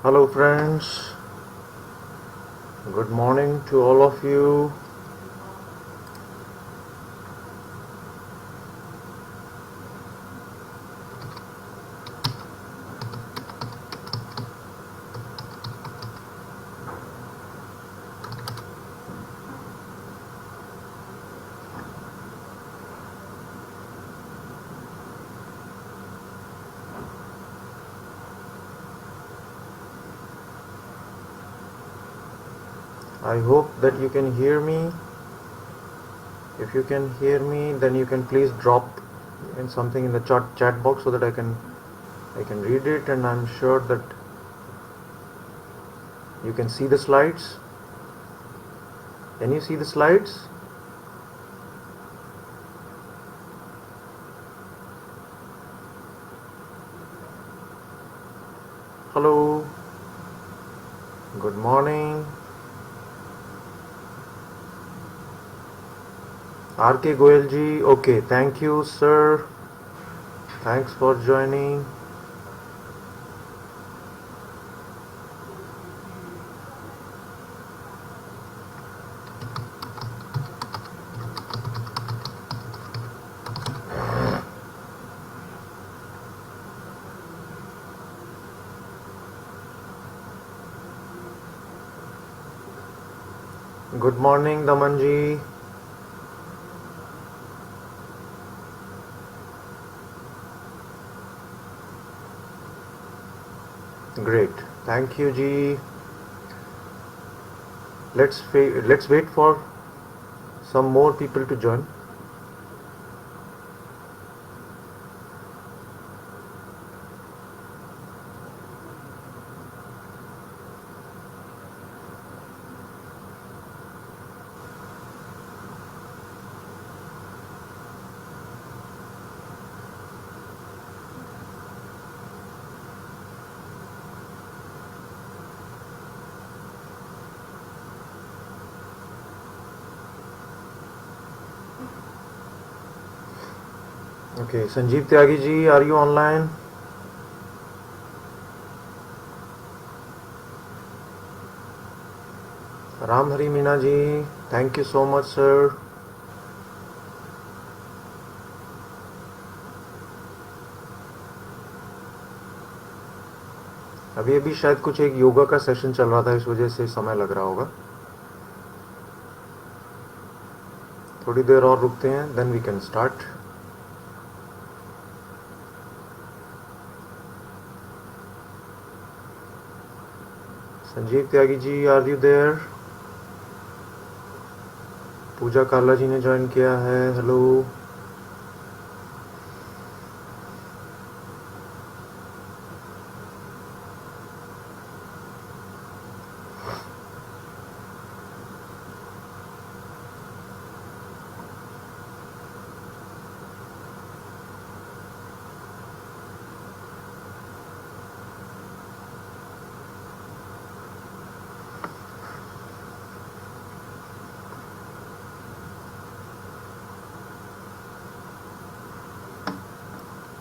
Hello friends, good morning to all of you. I hope that you can hear me. If you can hear me, then you can please drop in something in the chat box so that I can read it, and I'm sure that you can see the slides. Can you see the slides? Hello. Good morning. RK Goyal ji, okay, thank you sir. Thanks for joining. Good morning Daman ji. Great, thank you ji. Let's wait for some more people to join. Okay, Sanjeev Tyagi ji, are you online? Ram Hari Meena ji, thank you so much sir. अभी शायद कुछ एक योगा का session चल रहा था, इस वजह से समय लग रहा होगा. थोड़ी देर और रुकते हैं, then we can start. Sanjeev Tyagi ji, are you there? Pooja Kala ji ने ज्वाइन किया है, hello.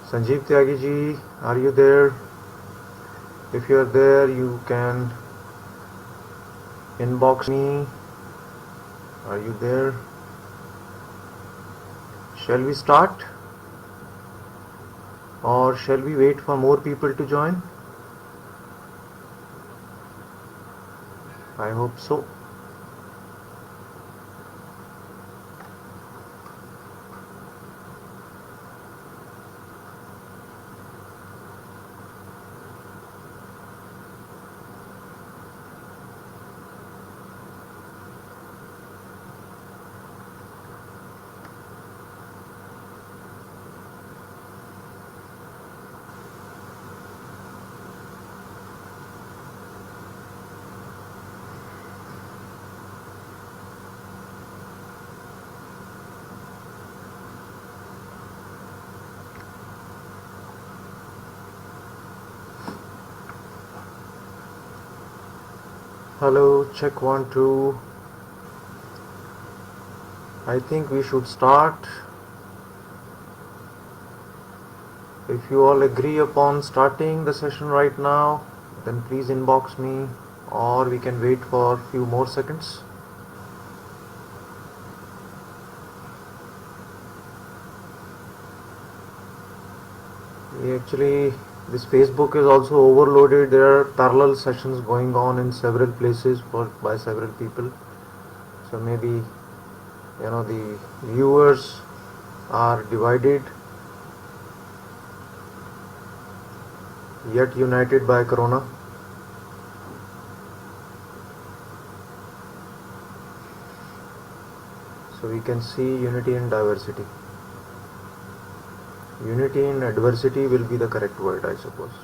Sanjeev Tyagi ji, are you there? If you are there, you can inbox me. Are you there? Shall we start? Or shall we wait for more people to join? I hope so. Hello, check 1 2. I think we should start. If you all agree upon starting the session right now, then please inbox me, or we can wait for few more seconds. Actually, this Facebook is also overloaded. There are parallel sessions going on in several places by several people. So maybe the viewers are divided, yet united by Corona. So we can see unity in diversity. Unity in adversity will be the correct word, I suppose.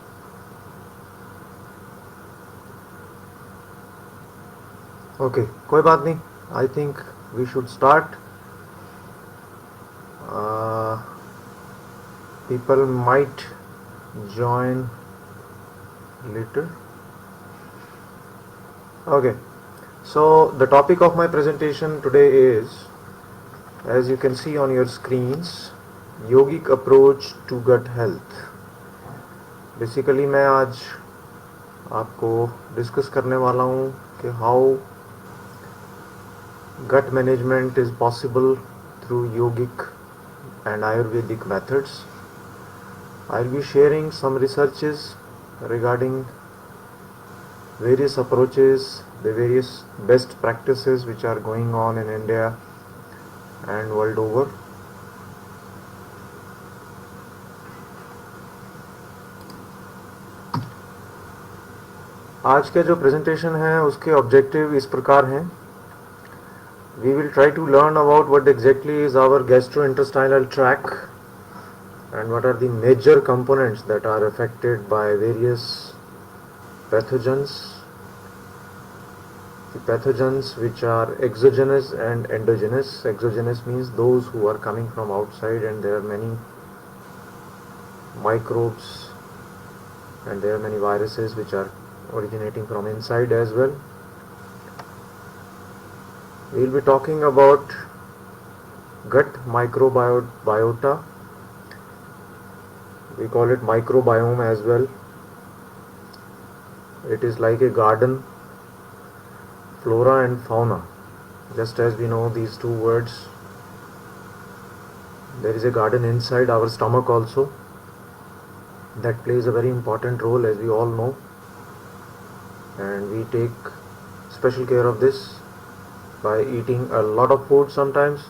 Okay, कोई बात नहीं. I think we should start. People might join later. Okay, so the topic of my presentation today is, as you can see on your screens, yogic approach to gut health. Basically मैं आज आपको discuss करने वाला हूँ कि how gut management is possible through yogic and Ayurvedic methods. I'll be sharing some researches regarding various approaches, the various best practices which are going on in India and world over. आज का जो presentation है उसके objective इस प्रकार हैं. We will try to learn about what exactly is our gastrointestinal tract and what are the major components that are affected by various pathogens. The pathogens which are exogenous and endogenous. Exogenous means those who are coming from outside, and there are many microbes and there are many viruses which are originating from inside as well. We will be talking about gut microbiota. We call it microbiome as well. It is like a garden, flora and fauna. Just as we know these two words, there is a garden inside our stomach also that plays a very important role, as we all know, and we take special care of this by eating a lot of food. Sometimes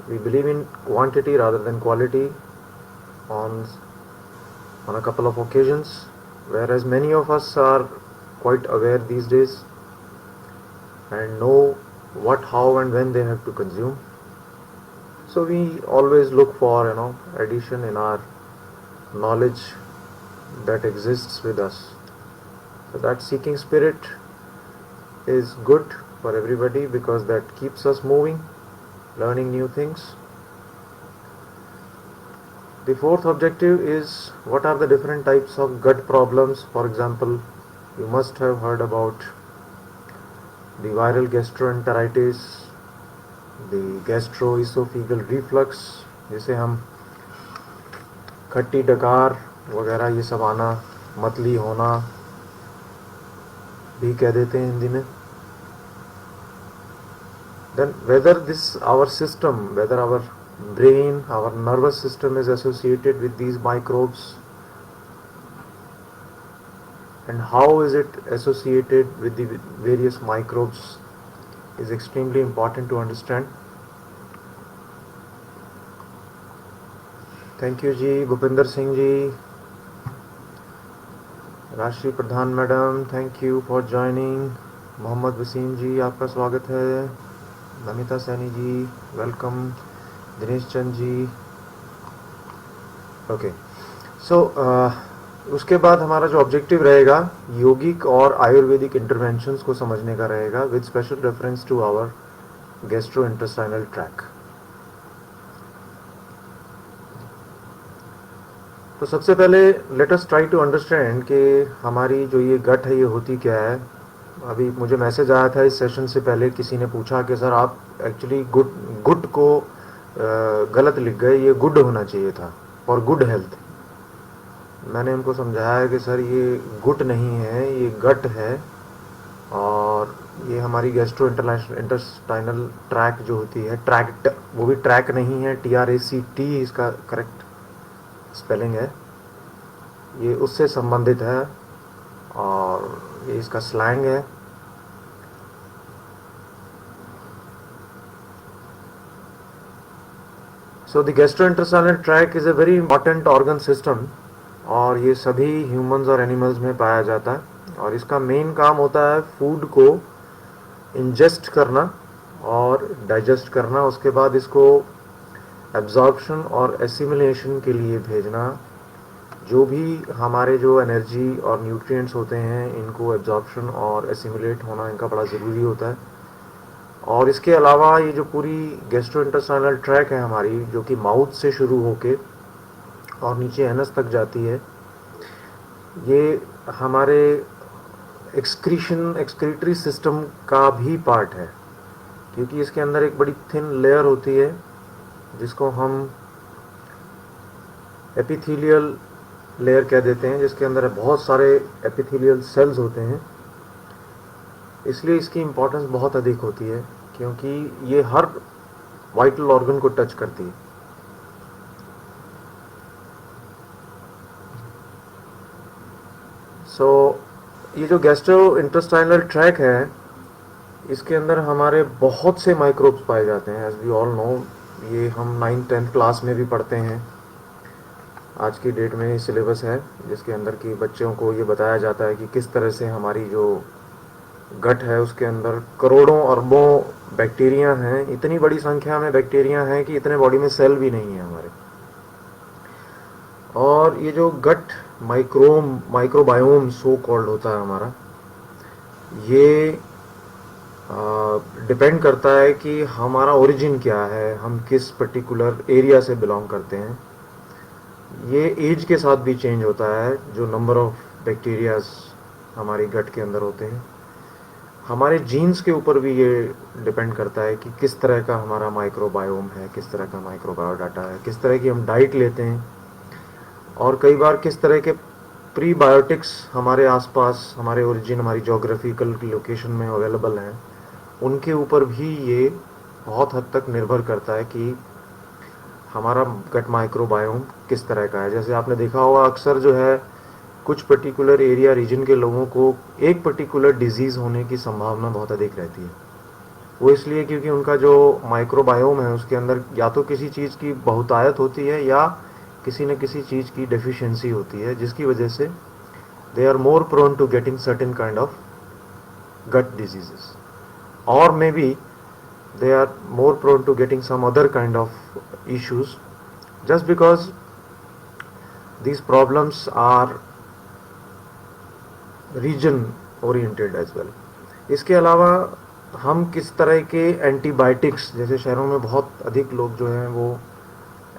we believe in quantity rather than quality on a couple of occasions, whereas many of us are quite aware these days and know what, how and when they have to consume. So we always look for addition in our knowledge that exists with us. So that seeking spirit is good for everybody because that keeps us moving, learning new things. The fourth objective is, what are the different types of gut problems? For example, you must have heard about the viral gastroenteritis, the gastroesophageal reflux, जिसे हम खट्टी डकार वगैरह ये सब आना, मतली होना भी कह देते हैं हिंदी में. Then whether our system, whether our brain, our nervous system is associated with these microbes, and how is it associated with the various microbes is extremely important to understand. Thank you ji, Bhupinder Singh ji, Rashri Pradhan madam, thank you for joining. Mohammad Wasim ji, आपका स्वागत है. Namita Saini ji, welcome. Dinesh Chand ji. Okay, सो उसके बाद हमारा जो objective रहेगा योगिक और Ayurvedic interventions को समझने का रहेगा, with special reference to our gastrointestinal tract. तो सबसे पहले let us try to understand कि हमारी जो ये गट है ये होती क्या है. अभी मुझे मैसेज आया था इस सेशन से पहले, किसी ने पूछा कि सर आप एक्चुअली गुड को गलत लिख गए, ये गुड होना चाहिए था फॉर गुड हेल्थ. मैंने उनको समझाया कि सर ये गुट नहीं है, ये गट है, और ये हमारी गैस्ट्रो इंटेस्टाइनल ट्रैक जो होती है, ट्रैक्ट, वो भी ट्रैक नहीं है, TRACT इसका करेक्ट स्पेलिंग है, ये उससे संबंधित है और ये इसका स्लैंग है। So the gastrointestinal tract is a very important organ system, और ये सभी ह्यूमंस और एनिमल्स में पाया जाता है, और इसका मेन काम होता है फूड को इंजेस्ट करना और डाइजेस्ट करना, उसके बाद इसको एब्जॉर्प्शन और एसिमिलेशन के लिए भेजना। जो भी हमारे जो एनर्जी और न्यूट्रिएंट्स होते हैं, इनको एब्जॉर्प्शन और एसिमिलेट होना इनका बड़ा ज़रूरी होता है। और इसके अलावा ये जो पूरी गैस्ट्रोइंटेस्टाइनल ट्रैक है हमारी, जो कि माउथ से शुरू होके और नीचे एनस तक जाती है, ये हमारे एक्सक्रीटरी सिस्टम का भी पार्ट है, क्योंकि इसके अंदर एक बड़ी थिन लेयर होती है जिसको हम एपिथेलियल लेयर कह देते हैं, जिसके अंदर बहुत सारे एपिथेलियल सेल्स होते हैं। इसलिए इसकी इम्पोर्टेंस बहुत अधिक होती है, क्योंकि ये हर वाइटल ऑर्गन को टच करती है। ये जो गैस्ट्रो इंटेस्टाइनल ट्रैक है, इसके अंदर हमारे बहुत से माइक्रोब्स पाए जाते हैं, एज वी ऑल नो। ये हम 9th-10th क्लास में भी पढ़ते हैं। आज की डेट में सिलेबस है जिसके अंदर की बच्चों को ये बताया जाता है कि किस तरह से हमारी जो गट है उसके अंदर करोड़ों अरबों बैक्टीरिया हैं। इतनी बड़ी संख्या में बैक्टीरिया हैं कि इतने बॉडी में सेल भी नहीं है हमारे। और ये जो गट माइक्रोबायोम सो कॉल्ड होता है हमारा, ये डिपेंड करता है कि हमारा ओरिजिन क्या है, हम किस पर्टिकुलर एरिया से बिलोंग करते हैं। ये एज के साथ भी चेंज होता है, जो नंबर ऑफ बैक्टीरियाज हमारी गट के अंदर होते हैं। हमारे जीन्स के ऊपर भी ये डिपेंड करता है कि किस तरह का हमारा माइक्रोबायोम है, किस तरह का माइक्रोबायोडाटा है, किस तरह की हम डाइट लेते हैं, और कई बार किस तरह के प्रीबायोटिक्स हमारे आसपास, हमारे ओरिजिन, हमारी जोग्राफिकल लोकेशन में अवेलेबल हैं। उनके ऊपर भी ये बहुत हद तक निर्भर करता है कि हमारा गट माइक्रोबायोम किस तरह का है। जैसे आपने देखा होगा अक्सर जो है, कुछ पर्टिकुलर एरिया रीजन के लोगों को एक पर्टिकुलर डिजीज़ होने की संभावना बहुत अधिक रहती है। वो इसलिए क्योंकि उनका जो माइक्रोबायोम है उसके अंदर या तो किसी चीज़ की बहुतायत होती है या किसी न किसी चीज़ की डेफिशिएंसी होती है, जिसकी वजह से they are more prone to getting certain kind of gut diseases, or maybe they are more prone to getting some other kind of issues, just because these problems are region oriented as well. इसके अलावा हम किस तरह के antibiotics, जैसे शहरों में बहुत अधिक लोग जो हैं वो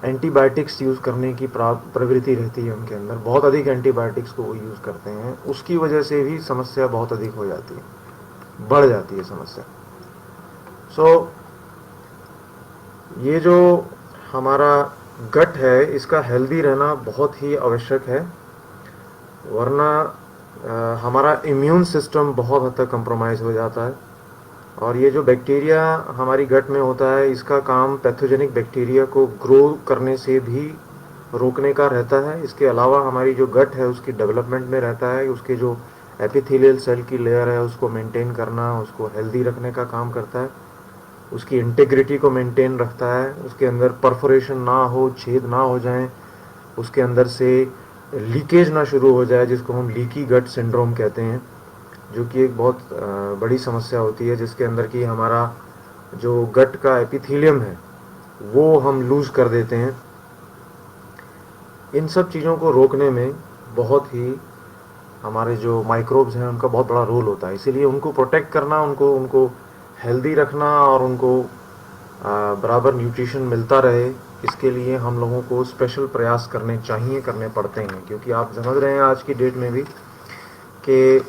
एंटीबायोटिक्स यूज़ करने की प्रवृत्ति रहती है उनके अंदर, बहुत अधिक एंटीबायोटिक्स को वो यूज़ करते हैं, उसकी वजह से भी समस्या बहुत अधिक हो जाती है, बढ़ जाती है समस्या। ये जो हमारा गट है, इसका हेल्दी रहना बहुत ही आवश्यक है, वरना हमारा इम्यून सिस्टम बहुत हद तक कंप्रोमाइज़ हो जाता है। और ये जो बैक्टीरिया हमारी गट में होता है, इसका काम पैथोजेनिक बैक्टीरिया को ग्रो करने से भी रोकने का रहता है। इसके अलावा हमारी जो गट है उसकी डेवलपमेंट में रहता है, उसके जो एपिथेलियल सेल की लेयर है उसको मेंटेन करना, उसको हेल्दी रखने का काम करता है, उसकी इंटेग्रिटी को मेंटेन रखता है, उसके अंदर परफोरेशन ना हो, छेद ना हो जाएं, उसके अंदर से लीकेज ना शुरू हो जाए, जिसको हम लीकी गट सिंड्रोम कहते हैं, जो कि एक बहुत बड़ी समस्या होती है, जिसके अंदर कि हमारा जो गट का एपिथेलियम है वो हम लूज़ कर देते हैं। इन सब चीज़ों को रोकने में बहुत ही हमारे जो माइक्रोब्स हैं उनका बहुत बड़ा रोल होता है। इसीलिए उनको प्रोटेक्ट करना, उनको हेल्दी रखना और उनको बराबर न्यूट्रिशन मिलता रहे, इसके लिए हम लोगों को स्पेशल प्रयास करने पड़ते हैं। क्योंकि आप समझ रहे हैं आज की डेट में भी कि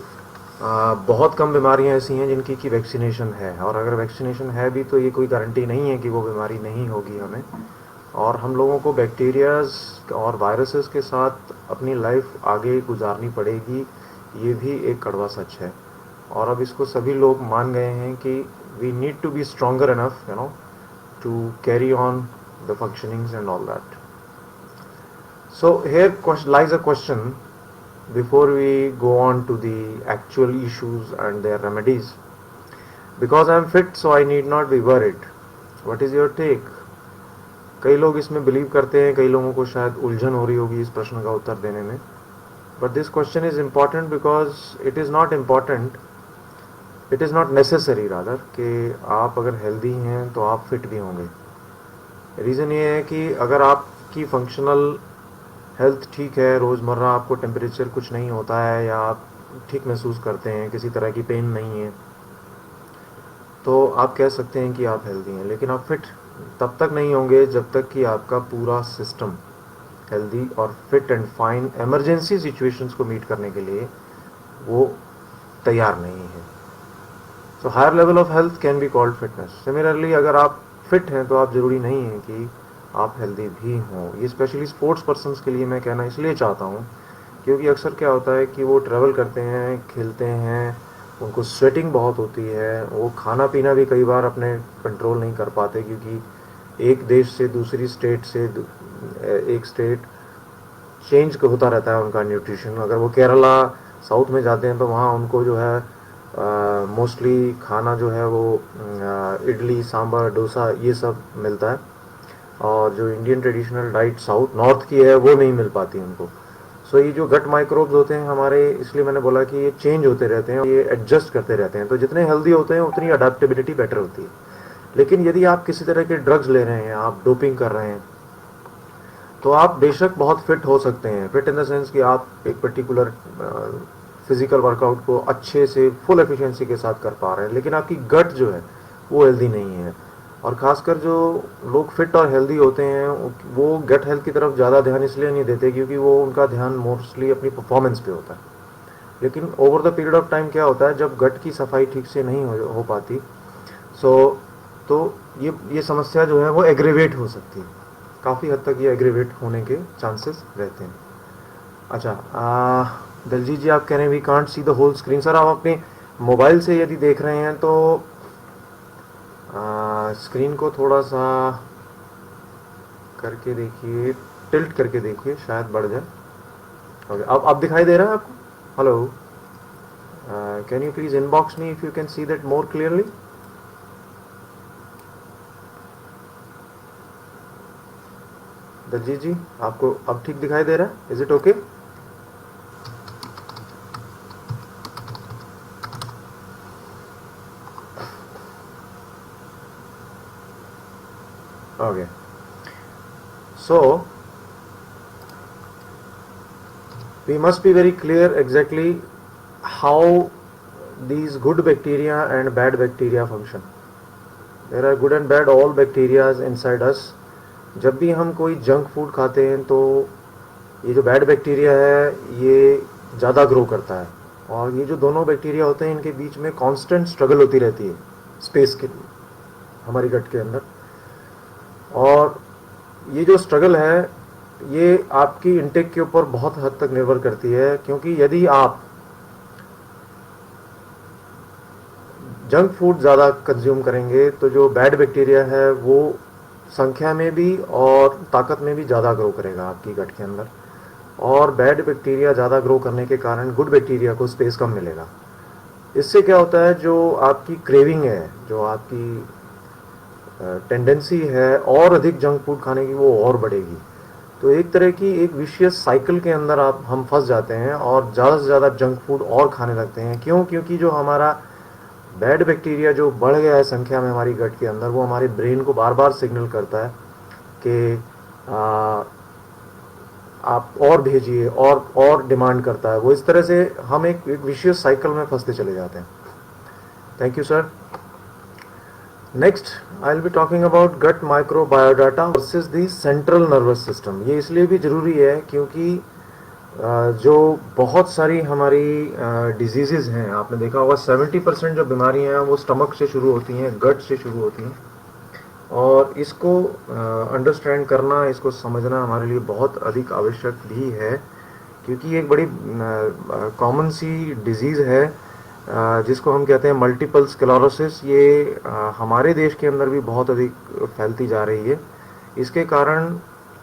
बहुत कम बीमारियां ऐसी हैं जिनकी कि वैक्सीनेशन है, और अगर वैक्सीनेशन है भी तो ये कोई गारंटी नहीं है कि वो बीमारी नहीं होगी हमें। और हम लोगों को बैक्टीरियाज और वायरसेस के साथ अपनी लाइफ आगे गुजारनी पड़ेगी, ये भी एक कड़वा सच है। और अब इसको सभी लोग मान गए हैं कि we need to be stronger enough to carry on the functionings and all that. So here lies a question before we go on to the actual issues and their remedies. Because I am fit, so I need not be worried. What is your take? कई लोग इसमें believe करते हैं, कई लोगों को शायद उलझन हो रही होगी इस प्रश्न का उत्तर देने में। But this question is important because it is not important, it is not necessary rather कि आप अगर हेल्दी हैं तो आप फिट भी होंगे। रीज़न ये है कि अगर आपकी फंक्शनल हेल्थ ठीक है, रोज़मर्रा आपको टेम्परेचर कुछ नहीं होता है या आप ठीक महसूस करते हैं, किसी तरह की पेन नहीं है, तो आप कह सकते हैं कि आप हेल्दी हैं। लेकिन आप फिट तब तक नहीं होंगे जब तक कि आपका पूरा सिस्टम हेल्दी और fit and fine emergency situations को मीट करने के लिए वो तैयार नहीं है। So higher level of health can be called fitness. Similarly अगर आप फिट हैं तो आप ज़रूरी नहीं है कि आप हेल्दी भी हों। ये स्पेशली स्पोर्ट्स पर्सन्स के लिए मैं कहना इसलिए चाहता हूँ क्योंकि अक्सर क्या होता है कि वो ट्रैवल करते हैं, खेलते हैं, उनको स्वेटिंग बहुत होती है, वो खाना पीना भी कई बार अपने कंट्रोल नहीं कर पाते क्योंकि एक देश से दूसरी स्टेट से एक स्टेट चेंज होता रहता है उनका न्यूट्रिशन। अगर वो केरला साउथ में जाते हैं तो वहाँ उनको जो है मोस्टली खाना जो है वो इडली, सांभर, डोसा ये सब मिलता है, और जो Indian traditional diet south north की है वो नहीं मिल पाती उनको। सो ये जो गट माइक्रोब्स होते हैं हमारे, इसलिए मैंने बोला कि ये चेंज होते रहते हैं, ये एडजस्ट करते रहते हैं। तो जितने हेल्दी होते हैं उतनी अडेप्टेबिलिटी बेटर होती है। लेकिन यदि आप किसी तरह के ड्रग्स ले रहे हैं, आप डोपिंग कर रहे हैं, तो आप बेशक बहुत फिट हो सकते हैं। फिट इन द सेंस कि आप एक पर्टिकुलर फिजिकल वर्कआउट को अच्छे से फुल एफिशिएंसी के साथ कर पा रहे हैं, लेकिन आपकी गट जो है वो हेल्दी नहीं है। और ख़ासकर जो लोग फिट और हेल्दी होते हैं वो गट हेल्थ की तरफ ज़्यादा ध्यान इसलिए नहीं देते क्योंकि वो उनका ध्यान मोस्टली अपनी परफॉर्मेंस पे होता है। लेकिन over the period of time क्या होता है, जब गट की सफाई ठीक से नहीं हो पाती, तो ये समस्या जो है वो एग्रेवेट हो सकती है। काफ़ी हद तक ये एग्रेवेट होने के चांसेस रहते हैं। अच्छा, दलजीत जी आप कह रहे हैं we can't see the whole screen. Sir आप अपने मोबाइल से यदि देख रहे हैं तो स्क्रीन को थोड़ा सा करके देखिए, टिल्ट करके देखिए, शायद बढ़ जाए। ओके, अब दिखाई दे रहा है आपको? Hello, can you please inbox me if you can see that more clearly. Daljeet ji आपको अब ठीक दिखाई दे रहा है? Is it okay? Okay, so we must be very clear exactly how these good bacteria and bad bacteria function. There are good and bad all bacteria inside us. जब भी हम कोई जंक फूड खाते हैं तो ये जो बैड बैक्टीरिया है ये ज़्यादा ग्रो करता है, और ये जो दोनों बैक्टीरिया होते हैं इनके बीच में कांस्टेंट स्ट्रगल होती रहती है स्पेस के लिए हमारी गट के अंदर। और ये जो स्ट्रगल है ये आपकी इंटेक के ऊपर बहुत हद तक निर्भर करती है, क्योंकि यदि आप जंक फूड ज़्यादा कंज्यूम करेंगे तो जो बैड बैक्टीरिया है वो संख्या में भी और ताकत में भी ज़्यादा ग्रो करेगा आपकी गट के अंदर, और बैड बैक्टीरिया ज़्यादा ग्रो करने के कारण गुड बैक्टीरिया को स्पेस कम मिलेगा। इससे क्या होता है, जो आपकी क्रेविंग है, जो आपकी टेंडेंसी है और अधिक जंक फूड खाने की, वो और बढ़ेगी। तो एक तरह की एक विशियस साइकिल के अंदर हम फंस जाते हैं और ज़्यादा से ज़्यादा जंक फूड और खाने लगते हैं। क्यों? क्योंकि जो हमारा बैड बैक्टीरिया जो बढ़ गया है संख्या में हमारी गट के अंदर, वो हमारे ब्रेन को बार बार सिग्नल करता है कि आप और भेजिए, और डिमांड करता है वो। इस तरह से हम एक विशियस साइकिल में फंसते चले जाते हैं। Thank you sir. Next I will be talking about gut microbiota versus the central nervous system. ये इसलिए भी ज़रूरी है क्योंकि जो बहुत सारी हमारी डिजीज़ हैं, आपने देखा होगा 70% जो बीमारियां हैं वो स्टमक से शुरू होती हैं, गट से शुरू होती हैं। और इसको अंडरस्टैंड करना, इसको समझना हमारे लिए बहुत अधिक आवश्यक भी है, क्योंकि ये एक बड़ी कॉमन सी डिजीज़ है जिसको हम कहते हैं मल्टीपल स्क्लेरोसिस। ये हमारे देश के अंदर भी बहुत अधिक फैलती जा रही है। इसके कारण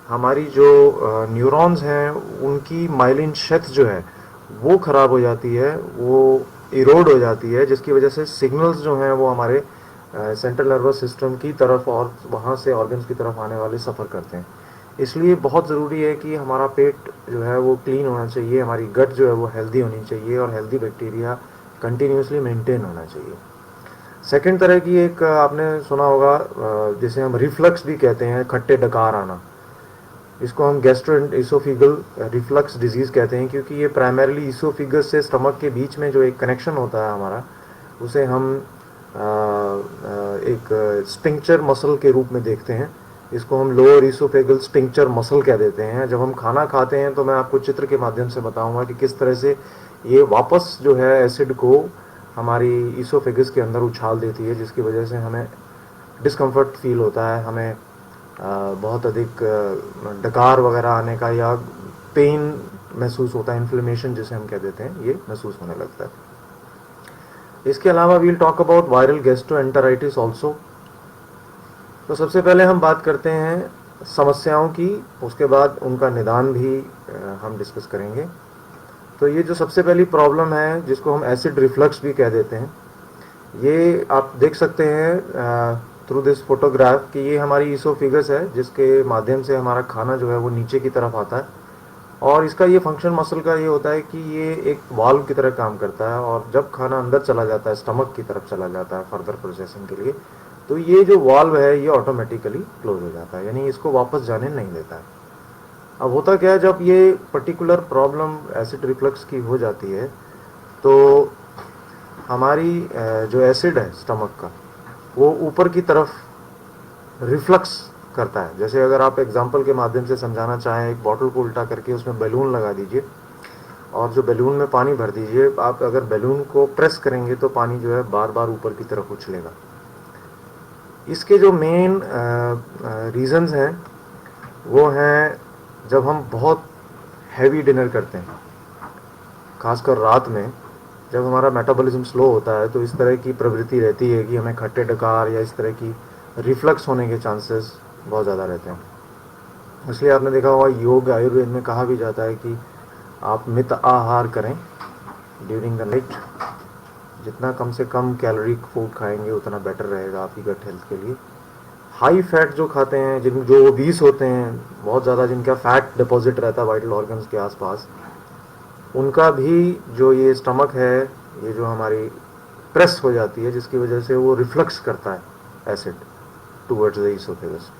हमारी जो न्यूरॉन्स हैं उनकी माइलिन शेथ जो है वो ख़राब हो जाती है, वो इरोड हो जाती है, जिसकी वजह से सिग्नल्स जो हैं वो हमारे सेंट्रल नर्वस सिस्टम की तरफ और वहाँ से ऑर्गन्स की तरफ आने वाले सफ़र करते हैं। इसलिए बहुत ज़रूरी है कि हमारा पेट जो है वो क्लीन होना चाहिए, हमारी गट जो है वो हेल्दी होनी चाहिए और हेल्दी बैक्टीरिया कंटिन्यूसली मेंटेन होना चाहिए। सेकंड तरह की एक आपने सुना होगा जिसे हम रिफ्लक्स भी कहते हैं, खट्टे डकार आना। इसको हम गैस्ट्रोइसोफेगल रिफ्लक्स डिजीज़ कहते हैं, क्योंकि ये प्राइमरीली इसोफिगस से स्टमक के बीच में जो एक कनेक्शन होता है हमारा, उसे हम एक स्टिंक्चर मसल के रूप में देखते हैं। इसको हम लोअर इसोफेगल स्टिंक्चर मसल कह देते हैं। जब हम खाना खाते हैं तो मैं आपको चित्र के माध्यम से बताऊंगा कि किस तरह से ये वापस जो है एसिड को हमारी इसोफेगस के अंदर उछाल देती है, जिसकी वजह से हमें डिस्कम्फर्ट फील होता है, हमें बहुत अधिक डकार वगैरह आने का या पेन महसूस होता है, इन्फ्लेमेशन जिसे हम कह देते हैं, ये महसूस होने लगता है। इसके अलावा we'll talk about viral gastroenteritis also. तो सबसे पहले हम बात करते हैं समस्याओं की, उसके बाद उनका निदान भी हम डिस्कस करेंगे। तो ये जो सबसे पहली प्रॉब्लम है जिसको हम एसिड रिफ्लक्स भी कह देते हैं, ये आप देख सकते हैं थ्रू दिस फोटोग्राफ कि ये हमारी इसोफिगस है, जिसके माध्यम से हमारा खाना जो है वो नीचे की तरफ आता है। और इसका ये फंक्शन मसल का ये होता है कि ये एक वाल्व की तरह काम करता है, और जब खाना अंदर चला जाता है, स्टमक की तरफ चला जाता है फर्दर प्रोसेसिंग के लिए, तो ये जो वाल्व है ये ऑटोमेटिकली क्लोज हो जाता है, यानी इसको वापस जाने नहीं देता है। अब होता क्या है, जब ये पर्टिकुलर प्रॉब्लम एसिड रिफ्लक्स की हो जाती है तो हमारी जो एसिड है स्टमक का वो ऊपर की तरफ रिफ्लक्स करता है। जैसे अगर आप एग्जांपल के माध्यम से समझाना चाहें, एक बॉटल को उल्टा करके उसमें बैलून लगा दीजिए और जो बैलून में पानी भर दीजिए। आप अगर बैलून को प्रेस करेंगे तो पानी जो है बार बार ऊपर की तरफ उछलेगा। इसके जो मेन रीजंस हैं वो हैं जब हम बहुत हैवी डिनर करते हैं, खासकर रात में जब हमारा मेटाबॉलिज्म स्लो होता है, तो इस तरह की प्रवृत्ति रहती है कि हमें खट्टे डकार या इस तरह की रिफ्लक्स होने के चांसेस बहुत ज़्यादा रहते हैं। इसलिए आपने देखा होगा योग आयुर्वेद में कहा भी जाता है कि आप मित आहार करें ड्यूरिंग द नाइट। जितना कम से कम कैलोरी फूड खाएंगे उतना बेटर रहेगा आपकी गट हेल्थ के लिए। हाई फैट जो खाते हैं, जो ओबीस होते हैं, बहुत ज़्यादा जिनका फैट डिपॉजिट रहता है वाइटल ऑर्गन्स के आसपास, उनका भी जो ये स्टमक है, ये जो हमारी प्रेस हो जाती है, जिसकी वजह से वो रिफ्लक्स करता है acid towards the oesophagus.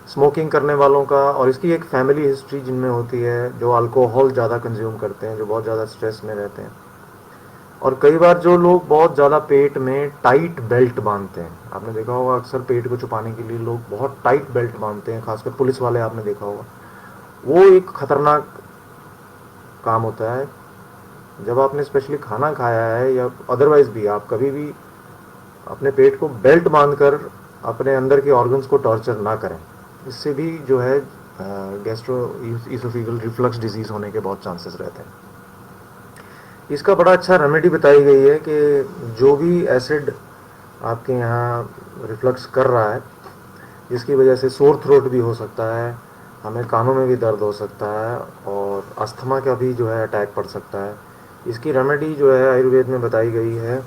Smoking करने वालों का, और इसकी एक फैमिली हिस्ट्री जिनमें होती है, जो अल्कोहल ज़्यादा कंज्यूम करते हैं, जो बहुत ज़्यादा स्ट्रेस में रहते हैं, और कई बार जो लोग बहुत ज़्यादा पेट में टाइट बेल्ट बांधते हैं। आपने देखा होगा अक्सर पेट को छुपाने के लिए लोग बहुत टाइट बेल्ट बांधते हैं, खासकर पुलिस वाले आपने देखा होगा। वो एक खतरनाक काम होता है। जब आपने स्पेशली खाना खाया है या अदरवाइज भी आप कभी भी अपने पेट को बेल्ट बांधकर अपने अंदर के ऑर्गन्स को टॉर्चर ना करें। इससे भी जो है गैस्ट्रो इसोफेगल रिफ्लक्स डिजीज़ होने के बहुत चांसेस रहते हैं। इसका बड़ा अच्छा रेमेडी बताई गई है कि जो भी एसिड आपके यहाँ रिफ्लक्स कर रहा है, जिसकी वजह से सोर थ्रोट भी हो सकता है, हमें कानों में भी दर्द हो सकता है, और अस्थमा का भी जो है अटैक पड़ सकता है। इसकी रेमेडी जो है आयुर्वेद में बताई गई है,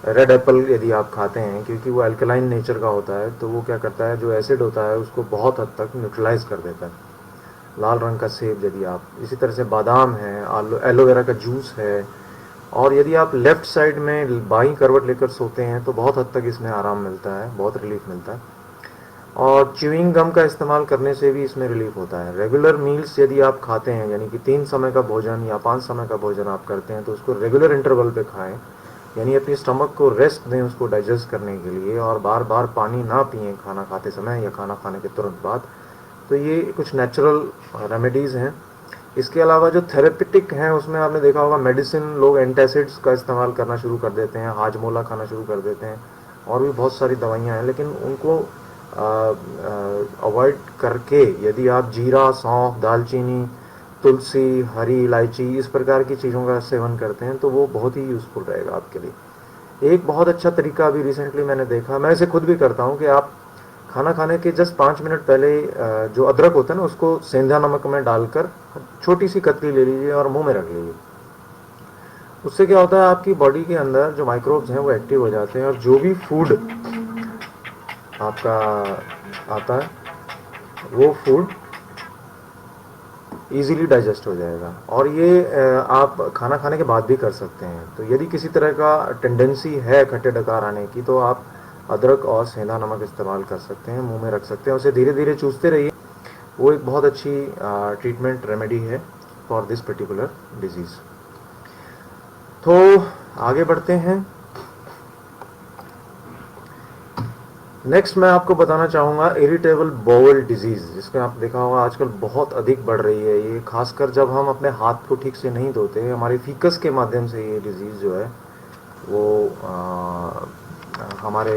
रेड एप्पल यदि आप खाते हैं, क्योंकि वो अल्कलाइन नेचर का होता है, तो वो क्या करता है, जो एसिड होता है उसको बहुत हद तक न्यूट्रलाइज कर देता है। लाल रंग का सेब यदि आप, इसी तरह से बादाम है, एलोवेरा का जूस है, और यदि आप लेफ़्ट साइड में बाईं करवट लेकर सोते हैं तो बहुत हद तक इसमें आराम मिलता है, बहुत रिलीफ मिलता है। और च्यूइंग गम का इस्तेमाल करने से भी इसमें रिलीफ होता है। रेगुलर मील्स यदि आप खाते हैं, यानी कि 3 समय का भोजन या 5 समय का भोजन आप करते हैं, तो उसको रेगुलर इंटरवल पे खाएं, यानी अपनी स्टमक को रेस्ट दें उसको डाइजेस्ट करने के लिए, और बार बार पानी ना पिएं खाना खाते समय या खाना खाने के तुरंत बाद। तो ये कुछ नेचुरल रेमेडीज़ हैं। इसके अलावा जो थेरेपेटिक हैं उसमें आपने देखा होगा मेडिसिन, लोग एंटासिड्स का इस्तेमाल करना शुरू कर देते हैं, हाजमोला खाना शुरू कर देते हैं, और भी बहुत सारी दवाइयाँ हैं, लेकिन उनको अवॉइड करके यदि आप जीरा, सौंफ, दालचीनी, तुलसी, हरी इलायची इस प्रकार की चीज़ों का सेवन करते हैं तो वो बहुत ही यूज़फुल रहेगा आपके लिए। एक बहुत अच्छा तरीका अभी रिसेंटली मैंने देखा, मैं इसे खुद भी करता हूँ, कि आप खाना खाने के जस्ट 5 मिनट पहले जो अदरक होता है ना उसको सेंधा नमक में डालकर छोटी सी कतरी ले लीजिए और मुंह में रख लीजिए। उससे क्या होता है, आपकी बॉडी के अंदर जो माइक्रोब्स हैं वो एक्टिव हो जाते हैं और जो भी फूड आपका आता है वो फूड इजीली डाइजेस्ट हो जाएगा। और ये आप खाना खाने के बाद भी कर सकते हैं। तो यदि किसी तरह का टेंडेंसी है खट्टे डकार आने की तो आप अदरक और सेंधा नमक इस्तेमाल कर सकते हैं, मुंह में रख सकते हैं, उसे धीरे धीरे चूसते रहिए। वो एक बहुत अच्छी ट्रीटमेंट रेमेडी है फॉर दिस पर्टिकुलर डिजीज़। तो आगे बढ़ते हैं। नेक्स्ट मैं आपको बताना चाहूँगा इरिटेबल बाउल डिजीज़, जिसमें आप देखा होगा आजकल बहुत अधिक बढ़ रही है ये, खासकर जब हम अपने हाथ को ठीक से नहीं धोते, हमारे फीकस के माध्यम से ये डिजीज़ जो है वो हमारे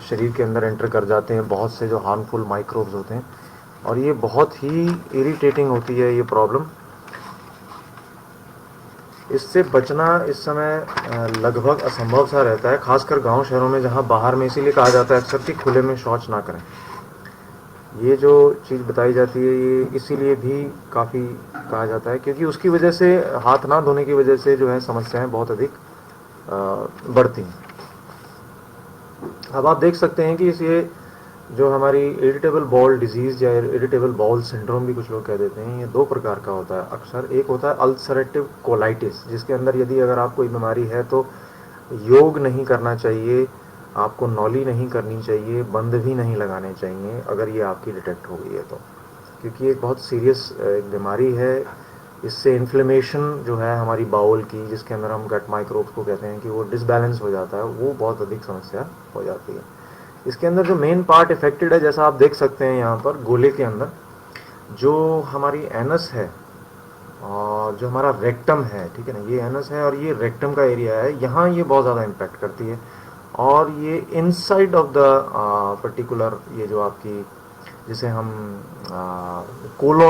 शरीर के अंदर एंटर कर जाते हैं बहुत से जो हार्मफुल माइक्रोब्स होते हैं, और ये बहुत ही इरिटेटिंग होती है ये प्रॉब्लम। इससे बचना इस समय लगभग असंभव सा रहता है, खासकर गांव शहरों में, जहां बाहर में, इसीलिए कहा जाता है अक्सर कि खुले में शौच ना करें। ये जो चीज़ बताई जाती है ये इसीलिए भी काफ़ी कहा जाता है क्योंकि उसकी वजह से, हाथ ना धोने की वजह से जो है समस्याएं बहुत अधिक बढ़ती हैं। अब आप देख सकते हैं कि ये जो हमारी इरिटेबल बाउल डिजीज़ या इरिटेबल बाउल सिंड्रोम भी कुछ लोग कह देते हैं, ये दो प्रकार का होता है अक्सर। एक होता है अल्सरेटिव कोलाइटिस, जिसके अंदर यदि अगर आप कोई बीमारी है तो योग नहीं करना चाहिए, आपको नौली नहीं करनी चाहिए, बंद भी नहीं लगाने चाहिए अगर ये आपकी डिटेक्ट हो गई है तो, क्योंकि एक बहुत सीरियस बीमारी है। इससे इन्फ्लेमेशन जो है हमारी बाउल की, जिसके अंदर हम गट माइक्रोब्स को कहते हैं, कि वो डिसबैलेंस हो जाता है, वो बहुत अधिक समस्या हो जाती है। इसके अंदर जो मेन पार्ट इफेक्टेड है, जैसा आप देख सकते हैं यहाँ पर गोले के अंदर, जो हमारी एनस है और जो हमारा रेक्टम है, ठीक है ना, ये एनस है और ये रेक्टम का एरिया है, यहाँ ये बहुत ज़्यादा इम्पैक्ट करती है। और ये इनसाइड ऑफ द पर्टिकुलर, ये जो आपकी, जिसे हम कोलोन